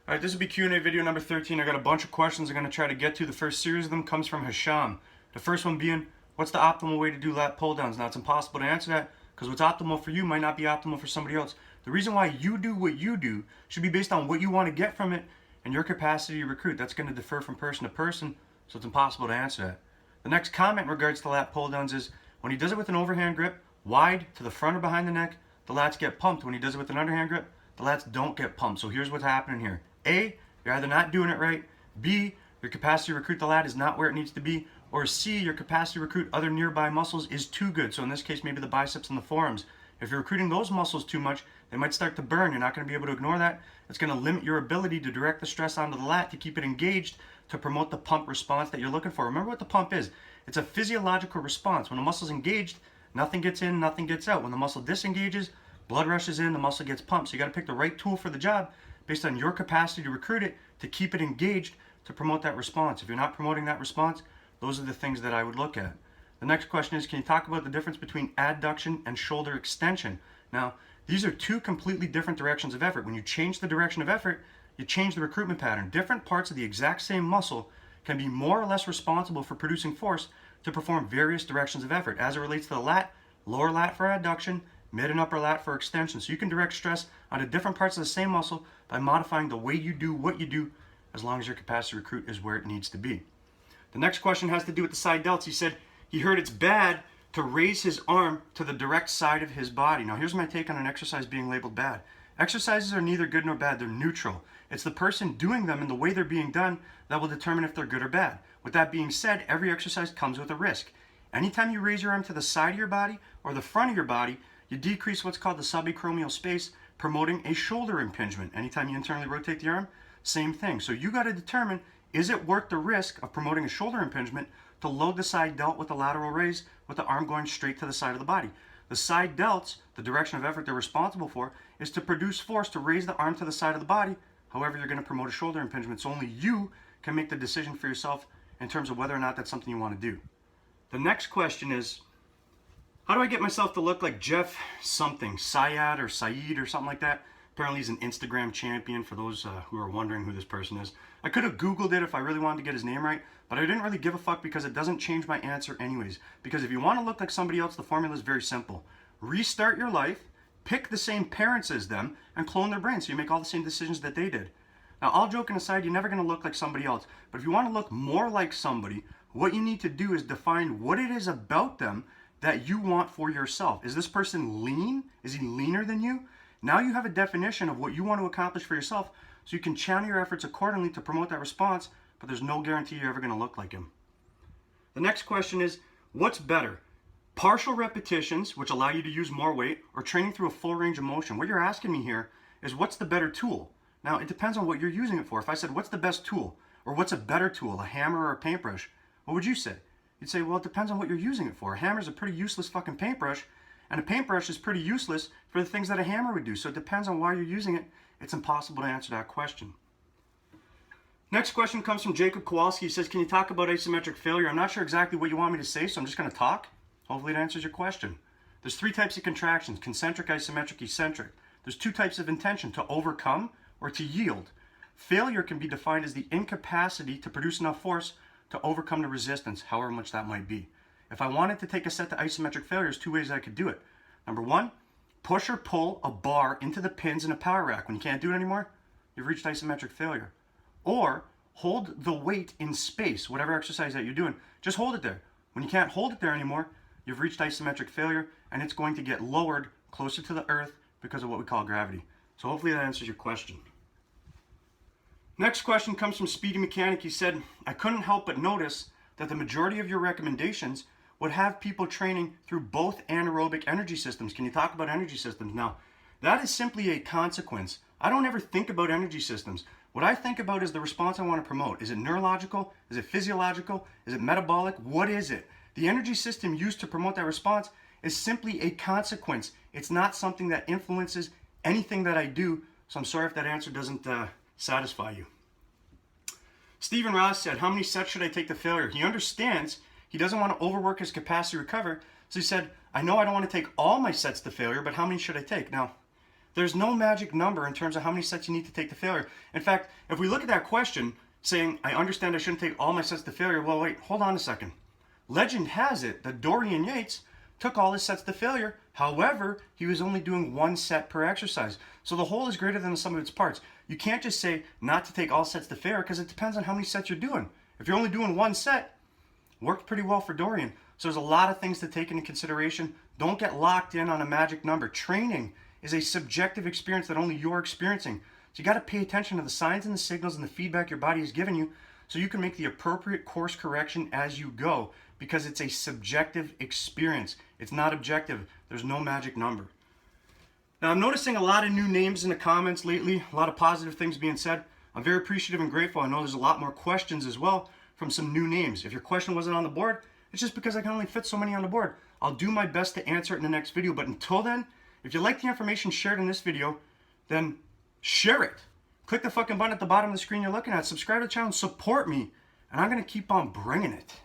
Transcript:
All right, this will be Q&A video number 13. I got a bunch of questions I'm going to try to get to. The first series of them comes from Hesham. The first one being, what's the optimal way to do lat pull downs? Now, it's impossible to answer that because what's optimal for you might not be optimal for somebody else. The reason why you do what you do should be based on what you want to get from it and your capacity to recruit. That's going to differ from person to person, so it's impossible to answer that. The next comment in regards to lat pull downs is, when he does it with an overhand grip, wide to the front or behind the neck, the lats get pumped. When he does it with an underhand grip, the lats don't get pumped. So here's what's happening here. A, you're either not doing it right. B, your capacity to recruit the lat is not where it needs to be. Or C, your capacity to recruit other nearby muscles is too good. So in this case, maybe the biceps and the forearms. If you're recruiting those muscles too much, they might start to burn. You're not going to be able to ignore that. It's going to limit your ability to direct the stress onto the lat to keep it engaged to promote the pump response that you're looking for. Remember what the pump is. It's a physiological response. When the muscle's engaged, nothing gets in, nothing gets out. When the muscle disengages, blood rushes in, the muscle gets pumped. So you got to pick the right tool for the job based on your capacity to recruit it, to keep it engaged, to promote that response. If you're not promoting that response, those are the things that I would look at. The next question is, can you talk about the difference between adduction and shoulder extension? Now, these are two completely different directions of effort. When you change the direction of effort, you change the recruitment pattern. Different parts of the exact same muscle can be more or less responsible for producing force to perform various directions of effort. As it relates to the lat, lower lat for adduction, mid and upper lat for extension. So you can direct stress onto different parts of the same muscle by modifying the way you do what you do, as long as your capacity to recruit is where it needs to be. The next question has to do with the side delts. He said he heard it's bad to raise his arm to the direct side of his body. Now here's my take on an exercise being labeled bad. Exercises are neither good nor bad, they're neutral. It's the person doing them and the way they're being done that will determine if they're good or bad. With that being said, every exercise comes with a risk. Anytime you raise your arm to the side of your body or the front of your body, you decrease what's called the subacromial space, promoting a shoulder impingement. Anytime you internally rotate the arm, same thing. So you got to determine, is it worth the risk of promoting a shoulder impingement to load the side delt with a lateral raise with the arm going straight to the side of the body? The side delts, the direction of effort they're responsible for, is to produce force to raise the arm to the side of the body. However, you're going to promote a shoulder impingement. So only you can make the decision for yourself in terms of whether or not that's something you want to do. The next question is, how do I get myself to look like Jeff something, Syed or Saeed or something like that? Apparently he's an Instagram champion, for those who are wondering who this person is. I could have Googled it if I really wanted to get his name right, but I didn't really give a fuck because it doesn't change my answer anyways. Because if you want to look like somebody else, the formula is very simple. Restart your life, pick the same parents as them, and clone their brain so you make all the same decisions that they did. Now, all joking aside, you're never going to look like somebody else. But if you want to look more like somebody, what you need to do is define what it is about them that you want for yourself. Is this person lean? Is he leaner than you? Now you have a definition of what you want to accomplish for yourself, so you can channel your efforts accordingly to promote that response, but there's no guarantee you're ever going to look like him. The next question is, what's better? Partial repetitions, which allow you to use more weight, or training through a full range of motion? What you're asking me here is, what's the better tool? Now, it depends on what you're using it for. If I said, what's the best tool? Or what's a better tool, a hammer or a paintbrush? What would you say? You'd say, well, it depends on what you're using it for. A hammer's a pretty useless fucking paintbrush, and a paintbrush is pretty useless for the things that a hammer would do. So it depends on why you're using it. It's impossible to answer that question. Next question comes from Jakub Kowalski. He says, can you talk about isometric failure? I'm not sure exactly what you want me to say, so I'm just going to talk. Hopefully it answers your question. There's three types of contractions: concentric, isometric, eccentric. There's two types of intention: to overcome or to yield. Failure can be defined as the incapacity to produce enough force to overcome the resistance, however much that might be. If I wanted to take a set to isometric failure, there's two ways I could do it. Number one, push or pull a bar into the pins in a power rack. When you can't do it anymore, you've reached isometric failure. Or hold the weight in space, whatever exercise that you're doing, just hold it there. When you can't hold it there anymore, you've reached isometric failure, and it's going to get lowered closer to the earth because of what we call gravity. So hopefully that answers your question. Next question comes from SpeedyMechnic. He said, I couldn't help but notice that the majority of your recommendations would have people training through both anaerobic energy systems. Can you talk about energy systems? Now, that is simply a consequence. I don't ever think about energy systems. What I think about is the response I want to promote. Is it neurological? Is it physiological? Is it metabolic? What is it? The energy system used to promote that response is simply a consequence. It's not something that influences anything that I do. So I'm sorry if that answer doesn't satisfy you. StephenRoss said, how many sets should I take to failure? He understands he doesn't want to overwork his capacity to recover. So he said, I know I don't want to take all my sets to failure, but how many should I take? Now, There's no magic number in terms of how many sets you need to take to failure. In fact, if we look at that question saying, I understand I shouldn't take all my sets to failure, well, wait, hold on a second. Legend has it that Dorian Yates took all his sets to failure. However, he was only doing 1 set per exercise. So the whole is greater than the sum of its parts. You can't just say not to take all sets to failure because it depends on how many sets you're doing. If you're only doing 1 set, worked pretty well for Dorian. So there's a lot of things to take into consideration. Don't get locked in on a magic number. Training is a subjective experience that only you're experiencing. So you got to pay attention to the signs and the signals and the feedback your body is giving you so you can make the appropriate course correction as you go, because it's a subjective experience. It's not objective. There's no magic number. Now, I'm noticing a lot of new names in the comments lately, a lot of positive things being said. I'm very appreciative and grateful. I know there's a lot more questions as well from some new names. If your question wasn't on the board, it's just because I can only fit so many on the board. I'll do my best to answer it in the next video, but until then, if you like the information shared in this video, then share it. Click the fucking button at the bottom of the screen you're looking at. Subscribe to the channel and support me. And I'm going to keep on bringing it.